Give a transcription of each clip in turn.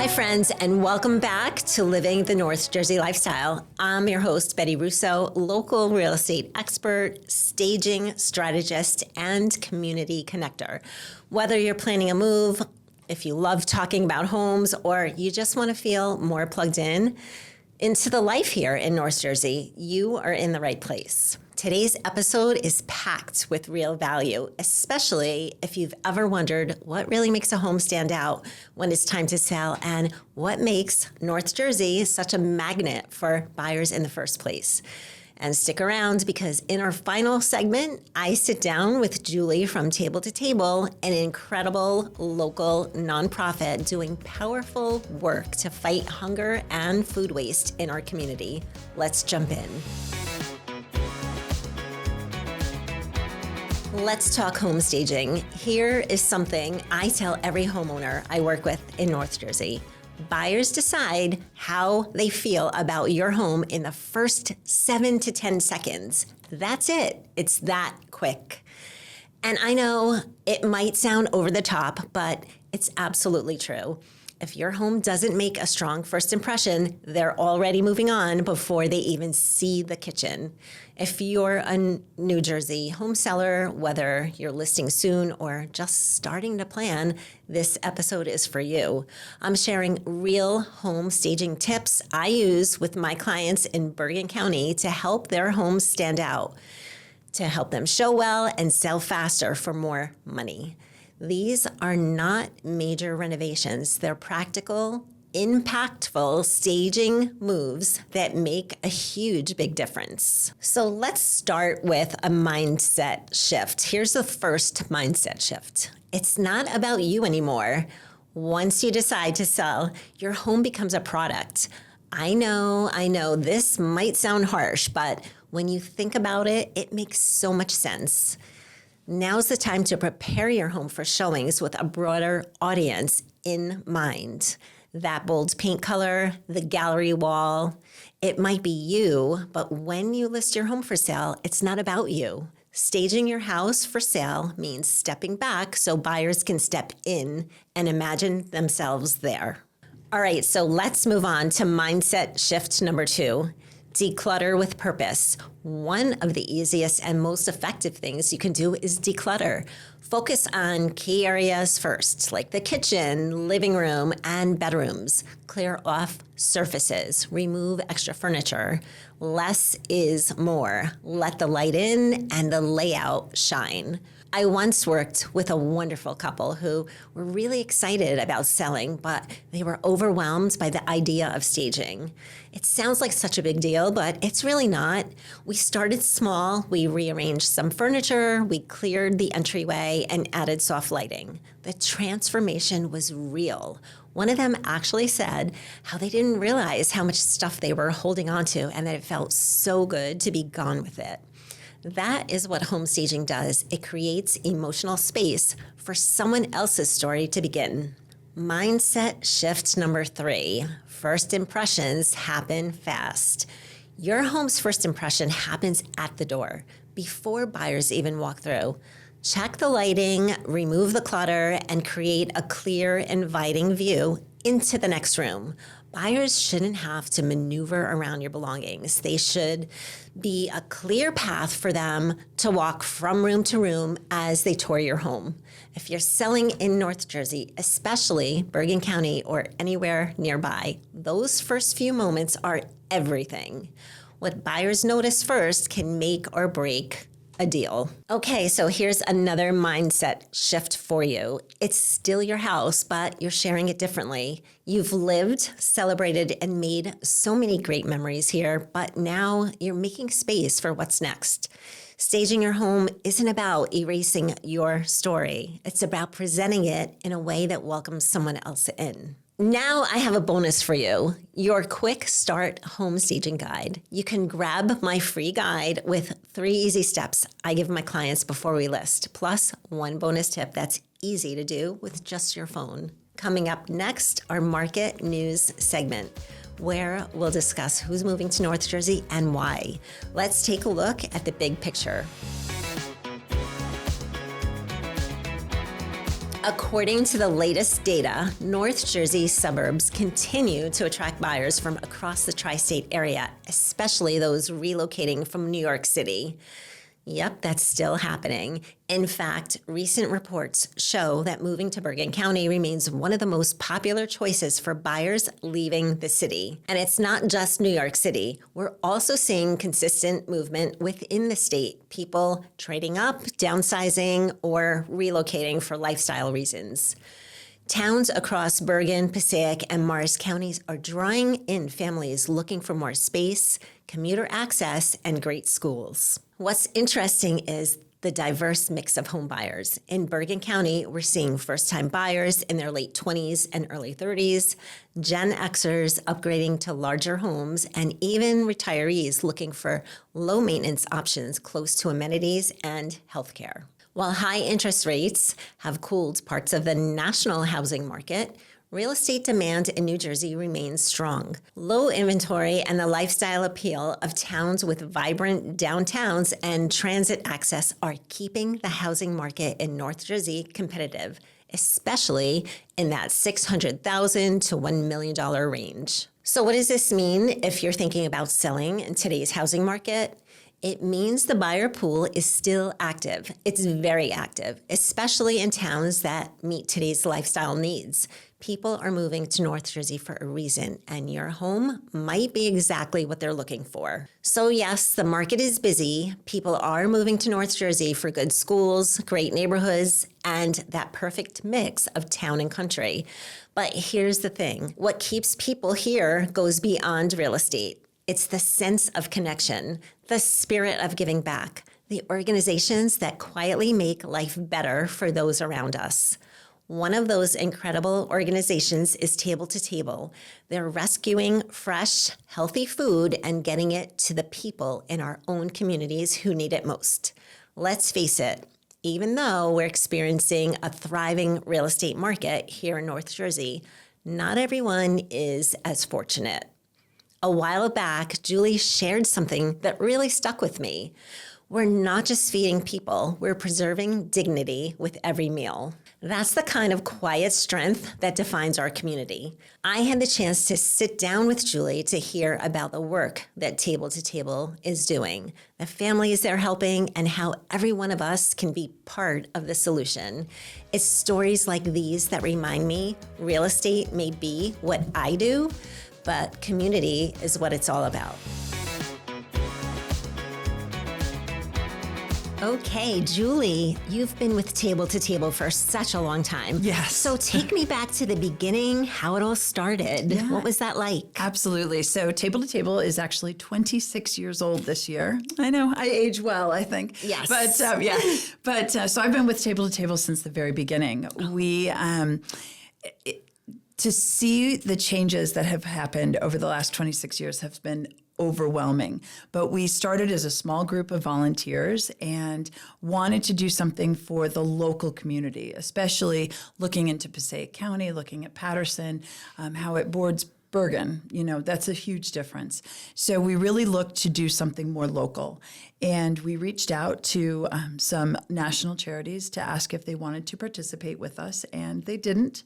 Hi, friends, and welcome back to Living the North Jersey Lifestyle. I'm your host, Betti Russo, local real estate expert, staging strategist, and community connector. Whether you're planning a move, if you love talking about homes, or you just want to feel more plugged in into the life here in North Jersey, you are in the right place. Today's episode is packed with real value, especially if you've ever wondered what really makes a home stand out when it's time to sell and what makes North Jersey such a magnet for buyers in the first place. And stick around because in our final segment, I sit down with Julie from Table to Table, an incredible local nonprofit doing powerful work to fight hunger and food waste in our community. Let's jump in. Let's talk home staging. Here is something I tell every homeowner I work with in North Jersey. Buyers decide how they feel about your home in the first 7 to 10 seconds. That's it. It's that quick. And I know it might sound over the top, but it's absolutely true. If your home doesn't make a strong first impression, they're already moving on before they even see the kitchen. If you're a New Jersey home seller, whether you're listing soon or just starting to plan, this episode is for you. I'm sharing real home staging tips I use with my clients in Bergen County to help their homes stand out, to help them show well and sell faster for more money. These are not major renovations. They're practical, impactful staging moves that make a huge, big difference. So let's start with a mindset shift. Here's the first mindset shift. It's not about you anymore. Once you decide to sell, your home becomes a product. I know, this might sound harsh, but when you think about it, it makes so much sense. Now's the time to prepare your home for showings with a broader audience in mind. That bold paint color, the gallery wall, it might be you, but when you list your home for sale, it's not about you. Staging your house for sale means stepping back so buyers can step in and imagine themselves there. All right, so let's move on to mindset shift number 2. Declutter with purpose. One of the easiest and most effective things you can do is declutter. Focus on key areas first, like the kitchen, living room, and bedrooms. Clear off surfaces. Remove extra furniture. Less is more. Let the light in and the layout shine. I once worked with a wonderful couple who were really excited about selling, but they were overwhelmed by the idea of staging. It sounds like such a big deal, but it's really not. We started small. We rearranged some furniture, we cleared the entryway, and added soft lighting. The transformation was real. One of them actually said how they didn't realize how much stuff they were holding on to and that it felt so good to be gone with it. That is what home staging does. It creates emotional space for someone else's story to begin. Mindset shift number 3. First impressions happen fast. Your home's first impression happens at the door, before buyers even walk through. Check the lighting, remove the clutter, and create a clear, inviting view into the next room. Buyers shouldn't have to maneuver around your belongings. They should be a clear path for them to walk from room to room as they tour your home. If you're selling in North Jersey, especially Bergen County or anywhere nearby, those first few moments are everything. What buyers notice first can make or break a deal. Okay, so here's another mindset shift for you. It's still your house, but you're sharing it differently. You've lived, celebrated, and made so many great memories here, but now you're making space for what's next. Staging your home isn't about erasing your story. It's about presenting it in a way that welcomes someone else in. Now I have a bonus for you, your quick start home staging guide. You can grab my free guide with 3 easy steps I give my clients before we list, plus 1 bonus tip that's easy to do with just your phone. Coming up next, our market news segment, where we'll discuss who's moving to North Jersey and why. Let's take a look at the big picture. According to the latest data, North Jersey suburbs continue to attract buyers from across the tri-state area, especially those relocating from New York City. Yep, that's still happening. In fact, recent reports show that moving to Bergen County remains one of the most popular choices for buyers leaving the city. And it's not just New York City. We're also seeing consistent movement within the state, people trading up, downsizing, or relocating for lifestyle reasons. Towns across Bergen, Passaic, and Morris counties are drawing in families looking for more space, commuter access, and great schools. What's interesting is the diverse mix of home buyers. In Bergen County, we're seeing first-time buyers in their late 20s and early 30s, Gen Xers upgrading to larger homes, and even retirees looking for low-maintenance options close to amenities and healthcare. While high interest rates have cooled parts of the national housing market, real estate demand in New Jersey remains strong. Low inventory and the lifestyle appeal of towns with vibrant downtowns and transit access are keeping the housing market in North Jersey competitive, especially in that $600,000 to $1 million range. So what does this mean if you're thinking about selling in today's housing market? It means the buyer pool is still active. It's very active, especially in towns that meet today's lifestyle needs. People are moving to North Jersey for a reason, and your home might be exactly what they're looking for. So yes, the market is busy. People are moving to North Jersey for good schools, great neighborhoods, and that perfect mix of town and country. But here's the thing. What keeps people here goes beyond real estate. It's the sense of connection, the spirit of giving back, the organizations that quietly make life better for those around us. One of those incredible organizations is Table to Table. They're rescuing fresh, healthy food and getting it to the people in our own communities who need it most. Let's face it, even though we're experiencing a thriving real estate market here in North Jersey, not everyone is as fortunate. A while back, Julie shared something that really stuck with me. We're not just feeding people, we're preserving dignity with every meal. That's the kind of quiet strength that defines our community. I had the chance to sit down with Julie to hear about the work that Table to Table is doing, the families they're helping, and how every one of us can be part of the solution. It's stories like these that remind me real estate may be what I do, but community is what it's all about. Okay, Julie, you've been with Table to Table for such a long time. Yes. So take me back to the beginning, how it all started. Yeah. What was that like? Absolutely. So Table to Table is actually 26 years old this year. I know, I age well, I think. Yes. But so I've been with Table to Table since the very beginning. We, to see the changes that have happened over the last 26 years have been overwhelming. But we started as a small group of volunteers and wanted to do something for the local community, especially looking into Passaic County, looking at Patterson, how it boards Bergen. That's a huge difference. So we really looked to do something more local. And we reached out to some national charities to ask if they wanted to participate with us, and they didn't.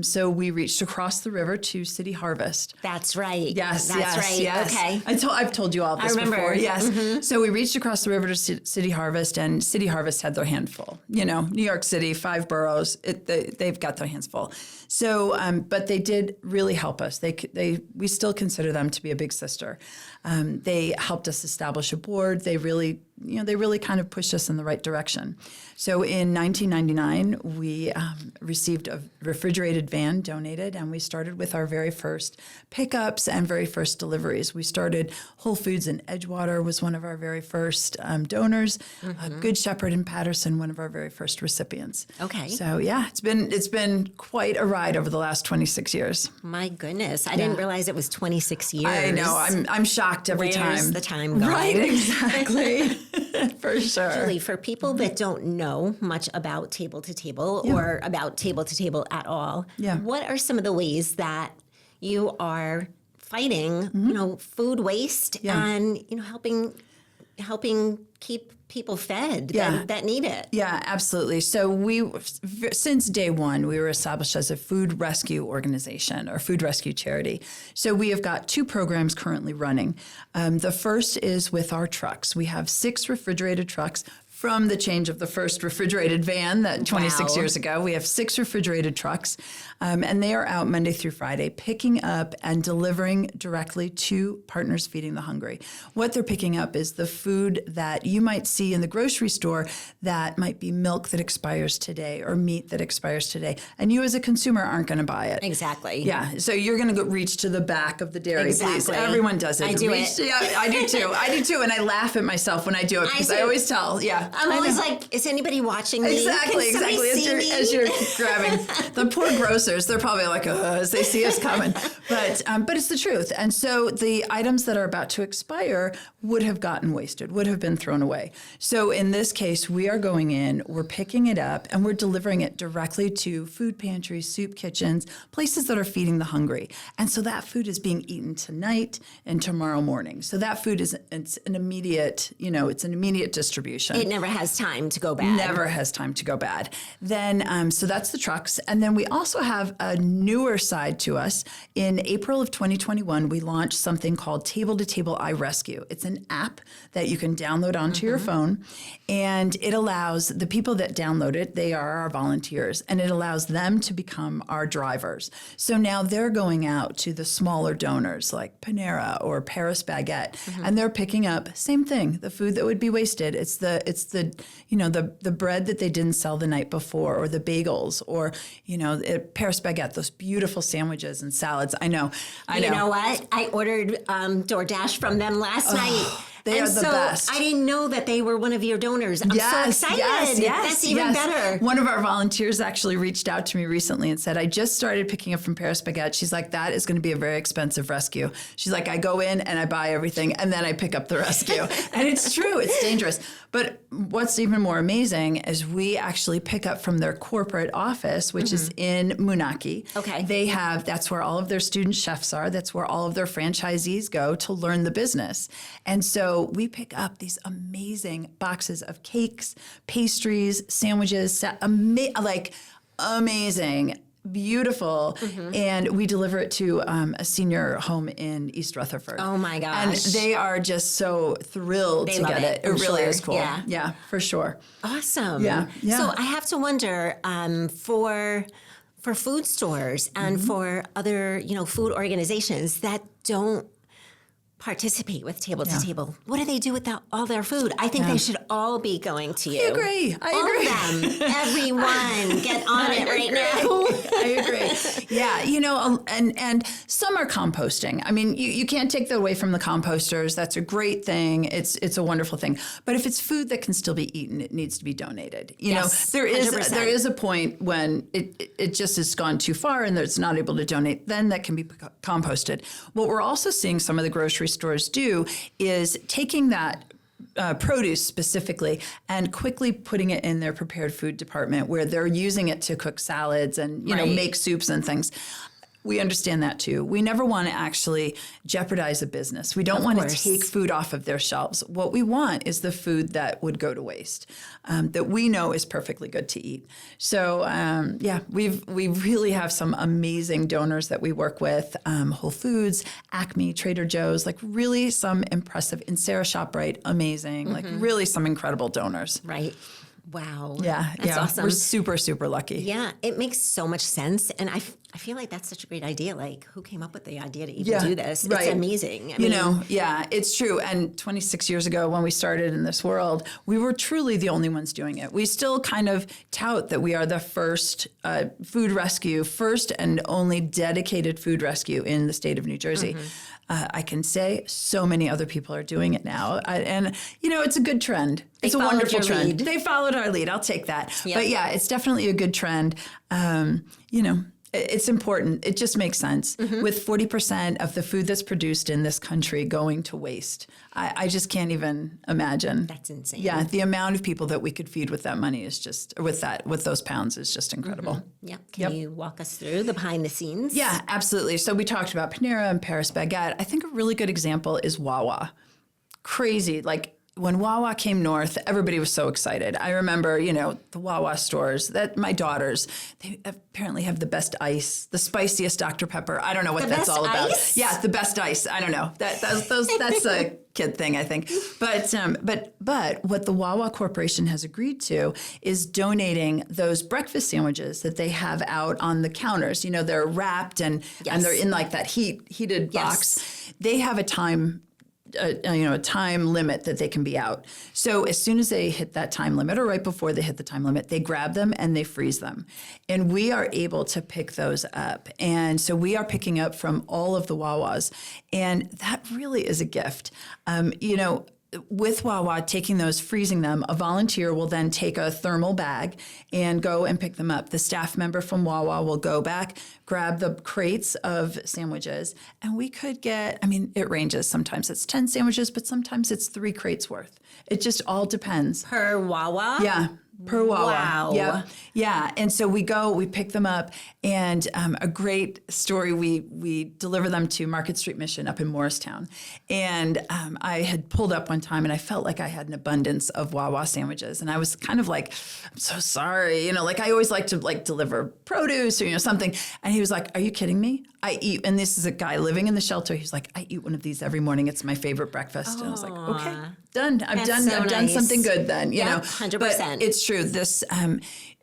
So we reached across the river to City Harvest. That's right. Yes, That's right. yes. Okay. I've told you all this before. Yes. Mm-hmm. So we reached across the river to City Harvest, and City Harvest had their hand full. New York City, 5 boroughs, they've got their hands full. So, but they did really help us. We still consider them to be a big sister. They helped us establish a board. They really kind of pushed us in the right direction. So in 1999, we received a refrigerated van donated, and we started with our very first pickups and very first deliveries. We started Whole Foods in Edgewater was one of our very first donors. Mm-hmm. Good Shepherd in Patterson, one of our very first recipients. Okay. So yeah, it's been quite a ride over the last 26 years. My goodness, I didn't realize it was 26 years. I know, I'm shocked every time. Where's the time going? Right, exactly. For sure. Julie, for people that don't know much about Table to Table or about Table to Table at all, what are some of the ways that you are fighting, food waste and, helping helping keep people fed that need it. Yeah, absolutely. So since day one, we were established as a food rescue organization or food rescue charity. So we have got 2 programs currently running. The first is with our trucks. We have 6 refrigerated trucks. From the change of the first refrigerated van that 26 years ago, we have 6 refrigerated trucks, and they are out Monday through Friday picking up and delivering directly to Partners Feeding the Hungry. What they're picking up is the food that you might see in the grocery store that might be milk that expires today or meat that expires today, and you as a consumer aren't going to buy it. Exactly. Yeah, so you're going to reach to the back of the dairy. Exactly. Please. Everyone does it. I do it. Yeah, I do too. I do too, and I laugh at myself when I do it because I always tell, I'm always like, is anybody watching me? Exactly. As you're grabbing the poor grocers, they're probably like, as they see us coming. But it's the truth. And so the items that are about to expire would have gotten wasted, would have been thrown away. So in this case, we are going in, we're picking it up, and we're delivering it directly to food pantries, soup kitchens, places that are feeding the hungry. And so that food is being eaten tonight and tomorrow morning. So that food it's an immediate, it's an immediate distribution. It never has time to go bad. Never has time to go bad. Then, so that's the trucks. And then we also have a newer side to us. In April of 2021, we launched something called Table to Table iRescue. It's an app that you can download onto your phone. And it allows the people that download it, they are our volunteers, and it allows them to become our drivers. So now they're going out to the smaller donors like Panera or Paris Baguette, and they're picking up, same thing, the food that would be wasted. It's the the bread that they didn't sell the night before, or the bagels, or, Paris Baguette, those beautiful sandwiches and salads. I know. You know what? I ordered DoorDash from them last night. They are the best. I didn't know that they were one of your donors. I'm so excited. Yes. That's even better. One of our volunteers actually reached out to me recently and said, I just started picking up from Paris Baguette. She's like, that is going to be a very expensive rescue. She's like, I go in and I buy everything and then I pick up the rescue. And it's true. It's dangerous. But what's even more amazing is we actually pick up from their corporate office, which is in Moonachie. Okay. That's where all of their student chefs are. That's where all of their franchisees go to learn the business. And so we pick up these amazing boxes of cakes, pastries, sandwiches, amazing, beautiful, and we deliver it to a senior home in East Rutherford. Oh my gosh. And they are just so thrilled to get it. It really is cool. Yeah, for sure. Awesome. Yeah. So I have to wonder, for food stores and for other, food organizations that don't participate with Table to Table, what do they do with all their food? I think they should all be going to you. I agree. All of them. Everyone, get on it right now. I agree. Yeah, and some are composting. I mean, you can't take that away from the composters. That's a great thing. It's a wonderful thing. But if it's food that can still be eaten, it needs to be donated. There is a point when it just has gone too far and it's not able to donate. Then that can be composted. What we're also seeing some of the grocery stores do is taking that produce specifically and quickly putting it in their prepared food department where they're using it to cook salads and make soups and things. We understand that too. We never want to actually jeopardize a business. We don't want to take food off of their shelves. What we want is the food that would go to waste, that we know is perfectly good to eat. So we really have some amazing donors that we work with, Whole Foods, Acme, Trader Joe's, like really some impressive, in Sarah ShopRite, amazing, like really some incredible donors. Right. Wow. Yeah. That's awesome. We're super, super lucky. Yeah. It makes so much sense. And I feel like that's such a great idea. Like, who came up with the idea to even do this? Right. It's amazing. It's true. And 26 years ago when we started in this world, we were truly the only ones doing it. We still kind of tout that we are the first food rescue, first and only dedicated food rescue in the state of New Jersey. I can say so many other people are doing it now. And it's a good trend. It's a wonderful trend. They followed our lead. I'll take that. Yep. But yeah, it's definitely a good trend. It's important. It just makes sense. With 40% of the food that's produced in this country going to waste, I just can't even imagine. That's insane. Yeah, the amount of people that we could feed with that money is just, with those pounds is just incredible. Yeah. Can you walk us through the behind the scenes? Yeah, absolutely. So we talked about Panera and Paris Baguette. I think a really good example is Wawa. Crazy, like when Wawa came north, everybody was so excited. I remember, the Wawa stores that my daughters, they apparently have the best ice, the spiciest Dr. Pepper. I don't know what that's all about. Ice? Yeah, the best ice. I don't know. That's a kid thing, I think. But what the Wawa Corporation has agreed to is donating those breakfast sandwiches that they have out on the counters. They're wrapped and they're in like that heated box. They have a time limit that they can be out. So as soon as they hit that time limit, or right before they hit the time limit, they grab them and they freeze them. And we are able to pick those up. And so we are picking up from all of the Wawas. And that really is a gift. With Wawa, taking those, freezing them, a volunteer will then take a thermal bag and go and pick them up. The staff member from Wawa will go back, grab the crates of sandwiches, and we could get, it ranges. Sometimes it's 10 sandwiches, but sometimes it's 3 crates worth. It just all depends. Per Wawa? Yeah. Per Wawa. Wow. Yep. Yeah. And so we pick them up, and a great story, we deliver them to Market Street Mission up in Morristown. And I had pulled up one time and I felt like I had an abundance of Wawa sandwiches. And I was kind of like, I'm so sorry. I always like to deliver produce or, something. And he was like, are you kidding me? I eat, and this is a guy living in the shelter. He's like, I eat one of these every morning. It's my favorite breakfast. And I was like, okay, done. I've done something good then, you know. 100%. But it's true. This,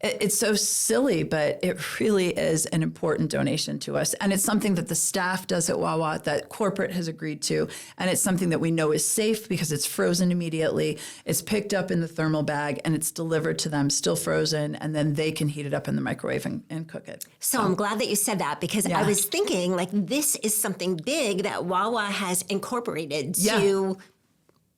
it's so silly, but it really is an important donation to us. And it's something that the staff does at Wawa, that corporate has agreed to. And it's something that we know is safe because it's frozen immediately. It's picked up in the thermal bag and it's delivered to them still frozen. And then they can heat it up in the microwave and cook it. So I'm glad that you said that, because I was thinking this is something big that Wawa has incorporated to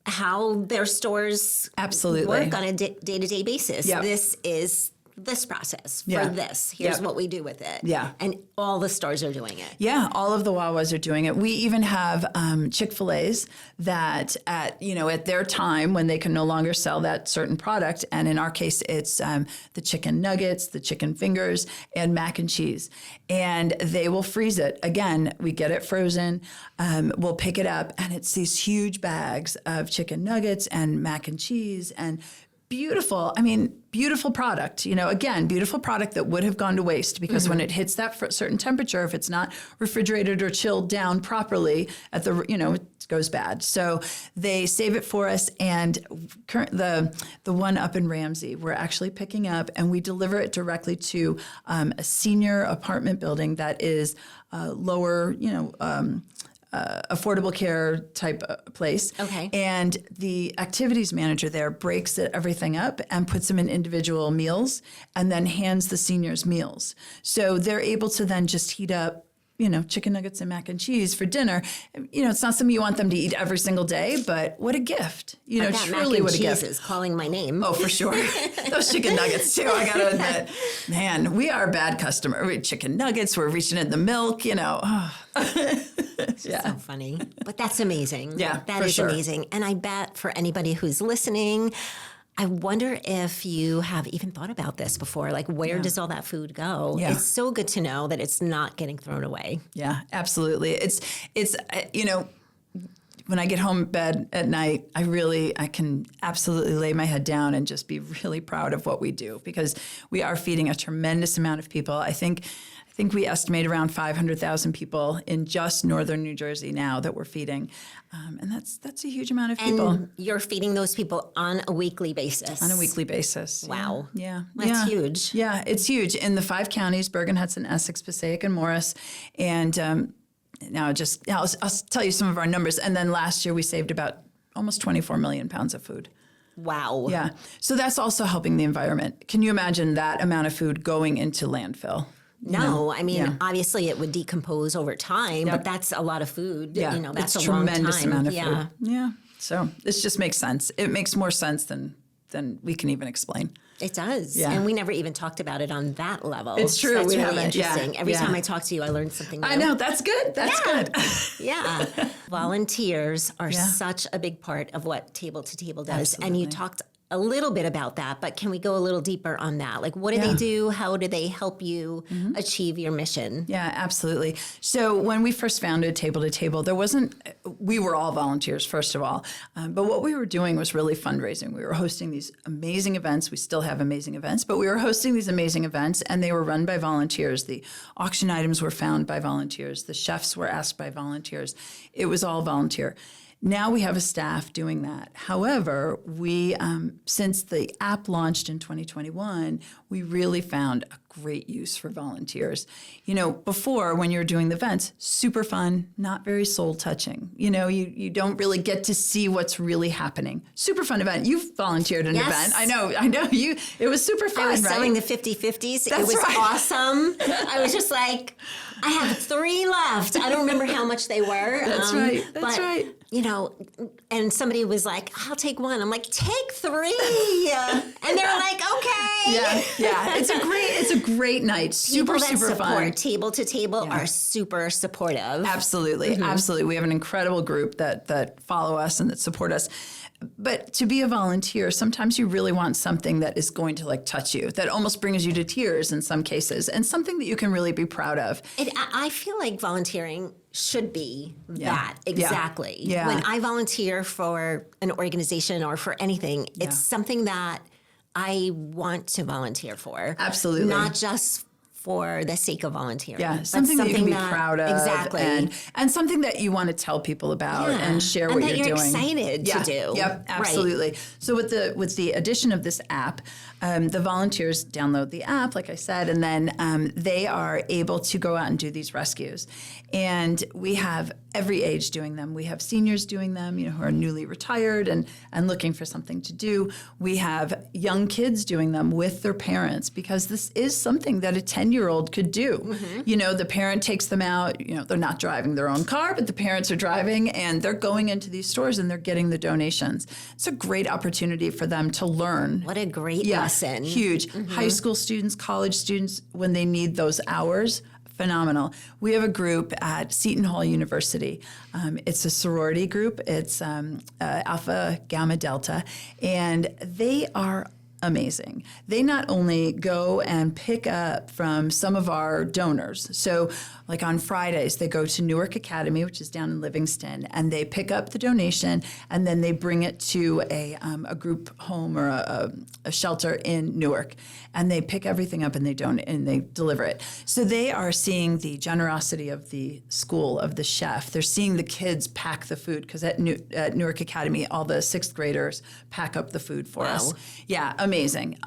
how their stores work on a day-to-day basis. Yep. This is this process for this. Here's what we do with it. Yeah. And all the stores are doing it. Yeah, all of the Wawas are doing it. We even have Chick-fil-A's that at their time when they can no longer sell that certain product, and in our case it's the chicken nuggets, the chicken fingers, and mac and cheese. And they will freeze it. Again, we get it frozen. We'll pick it up, and it's these huge bags of chicken nuggets and mac and cheese and beautiful product, again, beautiful product that would have gone to waste because when it hits that certain temperature, if it's not refrigerated or chilled down properly at the, it goes bad. So they save it for us. And the one up in Ramsey, we're actually picking up, and we deliver it directly to a senior apartment building that is lower, affordable care type place. Okay. And the activities manager there breaks everything up and puts them in individual meals and then hands the seniors meals. So they're able to then just heat up, chicken nuggets and mac and cheese for dinner. It's not something you want them to eat every single day, but what a gift. Truly what a gift. Is calling my name. Oh, for sure. Those chicken nuggets too, I gotta admit. Man, we are a bad customer. Chicken nuggets, we're reaching in the milk, So funny. But that's amazing. Yeah, that is amazing. And I bet for anybody who's listening, I wonder if you have even thought about this before. Where does all that food go? Yeah. It's so good to know that it's not getting thrown away. Yeah, absolutely. It's when I get home bed at night, I can absolutely lay my head down and just be really proud of what we do, because we are feeding a tremendous amount of people. I think we estimate around 500,000 people in just northern New Jersey now that we're feeding. And that's a huge amount of people. And you're feeding those people on a weweekly basis. On a weekly basis. Wow. Yeah. That's huge. Yeah, it's huge. In the 5 counties, Bergen, Hudson, Essex, Passaic, and Morris. And I'll tell you some of our numbers. And then last year we saved about almost 24 million pounds of food. Wow. Yeah. So that's also helping the environment. Can you imagine that amount of food going into landfill? No, obviously it would decompose over time, but that's a lot of food. Yeah, that's it's a long tremendous time. amount of food. Yeah. So this just makes sense. It makes more sense than we can even explain. It does. Yeah. And we never even talked about it on that level. It's true. That's we really haven't. interesting. Every time I talk to you, I learn something new. I know. That's good. That's good. Yeah. Volunteers are such a big part of what Table to Table does. Absolutely. And you talked a little bit about that, but can we go a little deeper on that? Like, what do they do? How do they help you achieve your mission? Yeah, absolutely. So when we first founded Table to Table, we were all volunteers, first of all. But what we were doing was really fundraising. We were hosting these amazing events. We still have amazing events, but we were hosting these amazing events, and they were run by volunteers. The auction items were found by volunteers. The chefs were asked by volunteers. It was all volunteer. Now we have a staff doing that. However, we since the app launched in 2021, we really found a great use for volunteers. Before, when you're doing the events, super fun, not very soul touching. You don't really get to see what's really happening. Super fun event. You've volunteered an event. I know you. It was super fun. I was right? selling the 50/50s. It was right. awesome. I was just like, I have 3 left. I don't remember how much they were. That's right. That's right. And somebody was like, I'll take 1. I'm like, take 3. And they're like, okay. Yeah. It's a great night. Super fun. fun. Table to Table are super supportive. Absolutely. Absolutely. We have an incredible group that follow us and that support us. But to be a volunteer, sometimes you really want something that is going to touch you, that almost brings you to tears in some cases, and something that you can really be proud of. I feel like volunteering should be that exactly. Yeah. When I volunteer for an organization or for anything, it's something that I want to volunteer for. Absolutely. Not just for the sake of volunteering. Yeah, something that you can be proud of. Exactly. And something that you want to tell people about and share what you're doing. And that you're excited to do. Yep, absolutely. Right. So with the addition of this app, the volunteers download the app, like I said, and then they are able to go out and do these rescues. And we have every age doing them. We have seniors doing them, who are newly retired and looking for something to do. We have young kids doing them with their parents, because this is something that a 10-year-old could do. Mm-hmm. The parent takes them out, they're not driving their own car, but the parents are driving, and they're going into these stores and they're getting the donations. It's a great opportunity for them to learn. What a great lesson. Huge. Mm-hmm. High school students, college students, when they need those hours, phenomenal. We have a group at Seton Hall University. It's a sorority group. It's Alpha Gamma Delta, and they are amazing. They not only go and pick up from some of our donors. So like on Fridays, they go to Newark Academy, which is down in Livingston, and they pick up the donation, and then they bring it to a group home or a shelter in Newark, and they pick everything up and they donate and they deliver it. So they are seeing the generosity of the school, of the chef. They're seeing the kids pack the food, because at Newark Academy, all the 6th graders pack up the food for us. Yeah, amazing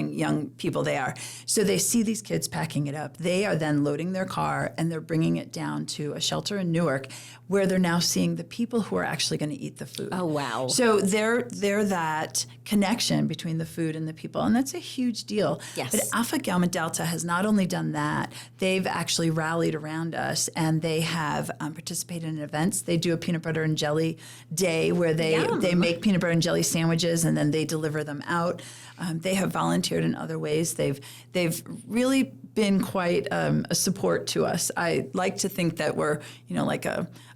young people they are. So they see these kids packing it up. They are then loading their car and they're bringing it down to a shelter in Newark, where they're now seeing the people who are actually going to eat the food. Oh, wow. So they're that connection between the food and the people, and that's a huge deal. Yes. But Alpha Gamma Delta has not only done that, they've actually rallied around us, and they have participated in events. They do a peanut butter and jelly day where they make peanut butter and jelly sandwiches, and then they deliver them out. They have volunteered in other ways. They've really been quite a support to us. I like to think that we're, like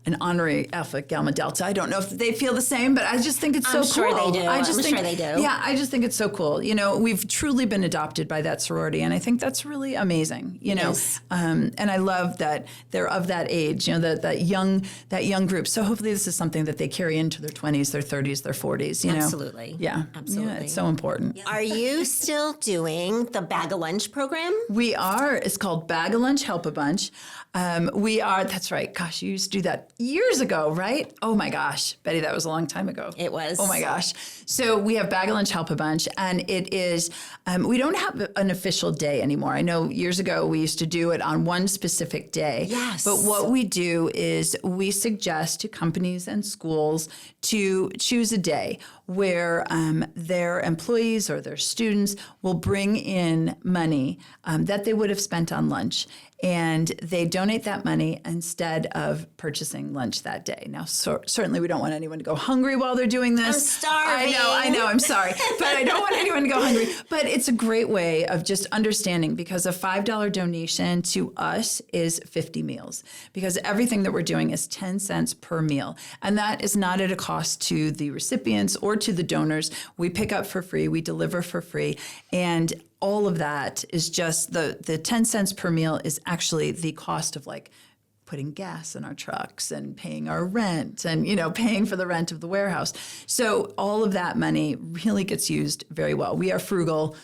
an honorary Alpha Gamma Delta. I don't know if they feel the same, but I just think it's so cool. Sure they do. I'm sure they do. Yeah, I just think it's so cool. We've truly been adopted by that sorority, and I think that's really amazing. Yes. And I love that they're of that age. That young group. So hopefully this is something that they carry into their 20s, their 30s, their 40s. Absolutely. Yeah, absolutely. Yeah, it's so important. Are you still doing the Bag of Lunch program? We are. It's called Bag of Lunch, Help a Bunch. We are. That's right. Gosh, you used to do that years ago, right? Oh my gosh, Betty, that was a long time ago. It was. Oh my gosh. So we have Bag of Lunch, Help a Bunch, and it is. We don't have an official day anymore. I know years ago we used to do it on one specific day. Yes. But what we do is we suggest to companies and schools to choose a day where their employees or their students will bring in money that they would have spent on lunch. and they donate that money instead of purchasing lunch that day. Now, certainly we don't want anyone to go hungry while they're doing this. I'm starving. I know, I'm sorry. But I don't want anyone to go hungry. But it's a great way of just understanding, because a $5 donation to us is 50 meals, because everything that we're doing is 10 cents per meal. And that is not at a cost to the recipients or to the donors. We pick up for free, we deliver for free, and all of that is just the 10 cents per meal is actually the cost of like putting gas in our trucks and paying our rent and, paying for the rent of the warehouse. So all of that money really gets used very well. We are frugal.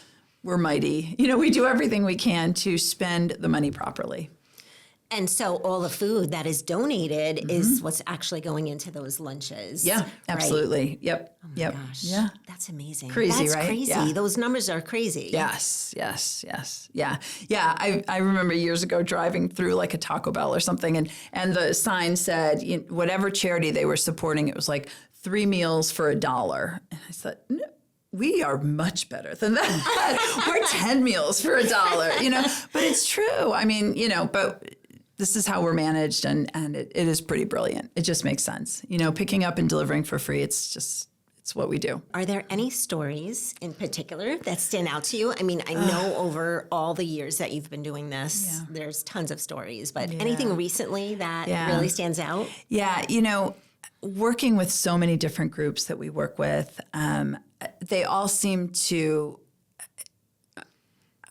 We're mighty. We do everything we can to spend the money properly. And so all the food that is donated is what's actually going into those lunches. Yeah, absolutely. Right? Yep. Oh my yep. gosh. Yeah. That's amazing. Crazy, That's right? crazy. Yeah. Those numbers are crazy. Yes. Yeah. I remember years ago driving through like a Taco Bell or something, and the sign said, whatever charity they were supporting, it was like 3 meals for $1. And I said, no. We are much better than that. We're 10 meals for $1, but it's true. I mean, but this is how we're managed, and it is pretty brilliant. It just makes sense. Picking up and delivering for free, it's what we do. Are there any stories in particular that stand out to you? I mean, I know over all the years that you've been doing this, there's tons of stories, but anything recently that really stands out? Yeah, working with so many different groups that we work with, they all seem to,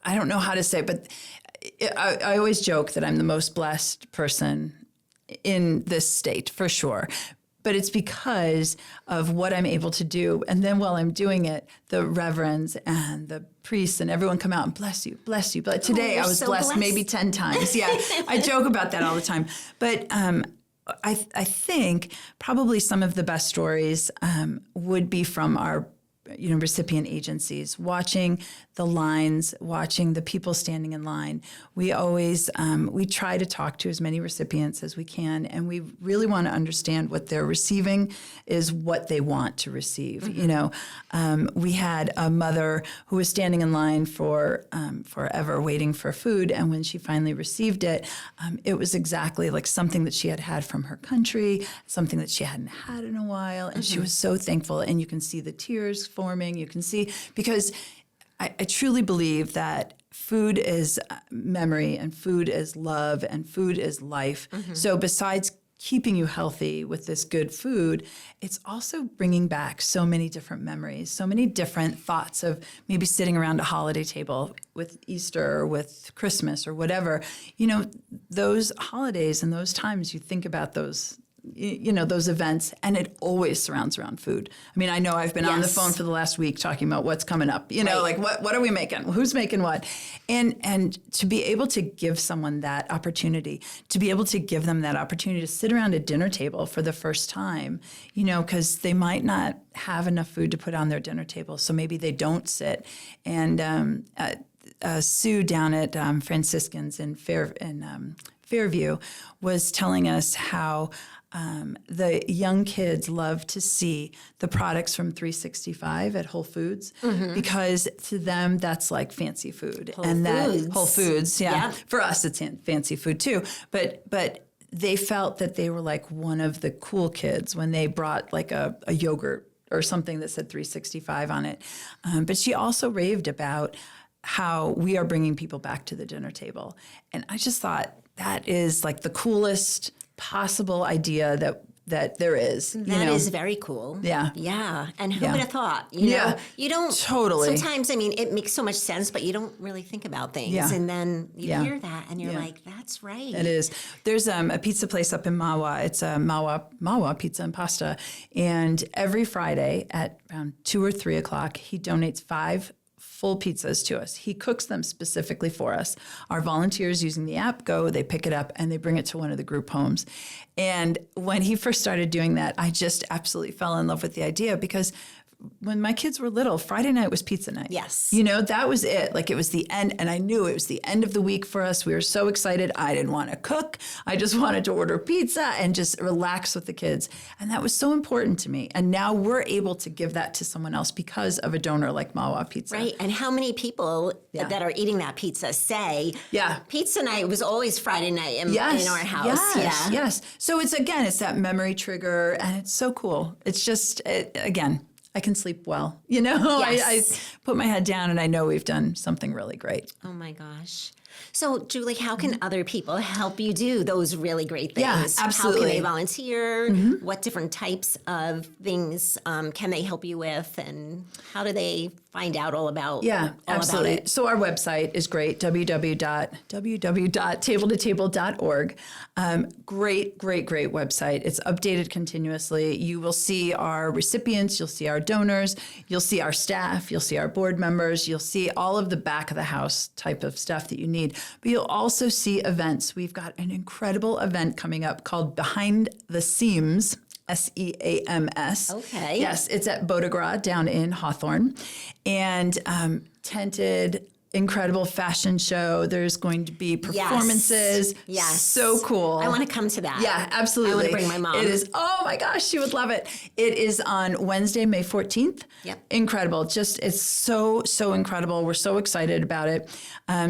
I don't know how to say, but I always joke that I'm the most blessed person in this state, for sure. But it's because of what I'm able to do. And then while I'm doing it, the reverends and the priests and everyone come out and bless you. But today I was so blessed maybe 10 times. Yeah, I joke about that all the time. But I think probably some of the best stories would be from our recipient agencies, watching the lines, watching the people standing in line. We always, we try to talk to as many recipients as we can, and we really want to understand what they're receiving is what they want to receive. We had a mother who was standing in line for forever waiting for food, and when she finally received it, it was exactly like something that she had had from her country, something that she hadn't had in a while, and she was so thankful, and you can see the tears forming. You can see, because I truly believe that food is memory, and food is love, and food is life. So besides keeping you healthy with this good food, it's also bringing back so many different memories, so many different thoughts of maybe sitting around a holiday table with Easter or with Christmas or whatever. Those holidays and those times, you think about those those events, and it always surrounds around food. I mean, I know I've been on the phone for the last week talking about what's coming up, like what are we making? Who's making what? And to be able to give someone that opportunity, to be able to give them that opportunity to sit around a dinner table for the first time, because they might not have enough food to put on their dinner table. So maybe they don't sit. And Sue down at Franciscans in Fairview was telling us how the young kids love to see the products from 365 at Whole Foods, because to them that's like fancy food. Whole Foods, yeah. For us it's fancy food too. But they felt that they were like one of the cool kids when they brought like a yogurt or something that said 365 on it. But she also raved about how we are bringing people back to the dinner table. And I just thought that is like the coolest possible idea that there is. That is very cool. Yeah. Yeah. And who would have thought? You don't. Totally. Sometimes, I mean, it makes so much sense, but you don't really think about things. Yeah. And then you hear that and you're like, that's right. It is. There's a pizza place up in Mahwah. It's a Mahwah Pizza and Pasta. And every Friday at around 2 or 3 o'clock, he donates 5 full pizzas to us. He cooks them specifically for us. Our volunteers using the app go, they pick it up, and they bring it to one of the group homes. And when he first started doing that, I just absolutely fell in love with the idea, because when my kids were little, Friday night was pizza night. Yes. You know, that was it. Like it was the end. And I knew it was the end of the week for us. We were so excited. I didn't want to cook. I just wanted to order pizza and just relax with the kids. And that was so important to me. And now we're able to give that to someone else because of a donor like Mawa Pizza. Right. And how many people that are eating that pizza say, pizza night was always Friday night in our house. Yes. So it's that memory trigger, and it's so cool. It's just, again, I can sleep well. You know, Yes. I put my head down and I know we've done something really great. Oh my gosh. So, Julie, how can other people help you do those really great things? Yeah, absolutely. How can they volunteer? What different types of things can they help you with? And how do they find out all about absolutely. about it? So our website is great, www.tabletotable.org. Great website. It's updated continuously. You will see our recipients, you'll see our donors, you'll see our staff, you'll see our board members, you'll see all of the back of the house type of stuff that you need. But you'll also see events. We've got an incredible event coming up called Behind the Seams, SEAMS. Okay. Yes, it's at Bodegra down in Hawthorne. And tented, incredible fashion show. There's going to be performances. Yes. So cool. I want to come to that. Yeah, absolutely. I want to bring my mom. It is, oh my gosh, she would love it. It is on Wednesday, May 14th. Yep. Incredible. Just, it's so incredible. We're so excited about it.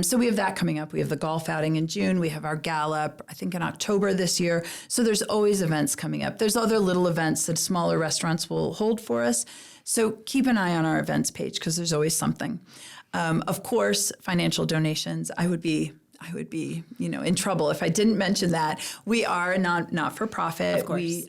So we have that coming up. We have the golf outing in June. We have our gala, I think in October this year. So there's always events coming up. There's other little events that smaller restaurants will hold for us. So keep an eye on our events page because there's always something. Of course, financial donations. I would be, in trouble if I didn't mention that. We are a not-for-profit. Of course. We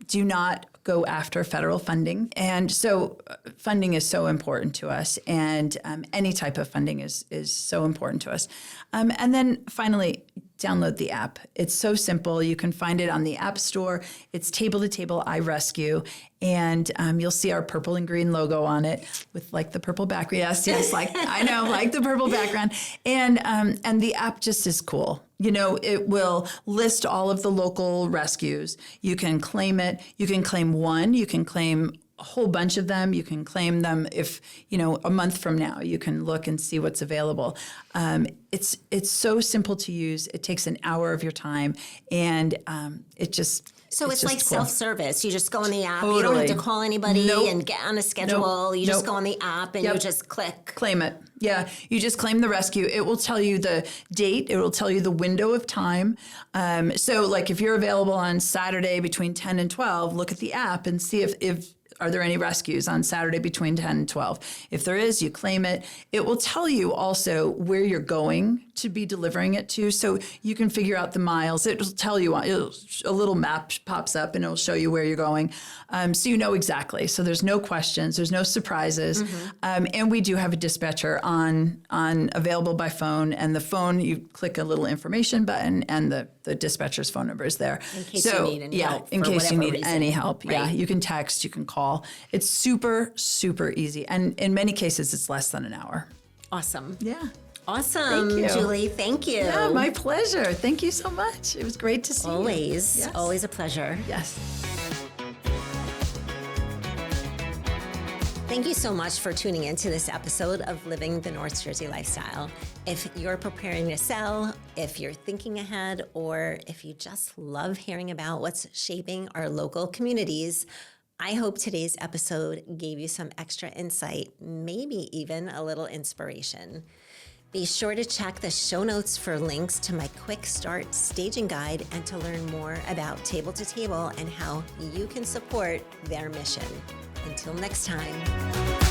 do not go after federal funding. And so funding is so important to us. And any type of funding is so important to us. And then finally, download the app. It's so simple. You can find it on the App Store. It's Table to Table I Rescue. And you'll see our purple and green logo on it with like the purple background. Yes, like I know, like the purple background. And the app just is cool. You know, it will list all of the local rescues. You can claim it. You can claim one. You can claim a whole bunch of them. You can claim them if, a month from now, you can look and see what's available. It's so simple to use. It takes an hour of your time, and it just... So it's like cool. Self-service. You just go on the app. Totally. You don't have to call anybody Nope. and get on a schedule. You just Nope. go on the app and you just click. Claim it. Yeah, you just claim the rescue. It will tell you the date. It will tell you the window of time. So like if you're available on Saturday between 10 and 12, look at the app and see if are there any rescues on Saturday between 10 and 12. If there is, you claim it. It will tell you also where you're going to be delivering it to, so you can figure out the miles. It will tell you, a little map pops up and it'll show you where you're going. So you know exactly. So there's no questions, there's no surprises. And we do have a dispatcher on available by phone, and the phone, you click a little information button and the dispatcher's phone number is there. In case you need any help. In case you need reason. any help. Right. Yeah, you can text, you can call. It's super easy. And in many cases, it's less than an hour. Awesome. Yeah. Awesome, Thank you. Julie. Thank you. Yeah, my pleasure. Thank you so much. It was great to see you. Always. Always a pleasure. Yes. Thank you so much for tuning in to this episode of Living the North Jersey Lifestyle. If you're preparing to sell, if you're thinking ahead, or if you just love hearing about what's shaping our local communities, I hope today's episode gave you some extra insight, maybe even a little inspiration. Be sure to check the show notes for links to my quick start staging guide and to learn more about Table to Table and how you can support their mission. Until next time.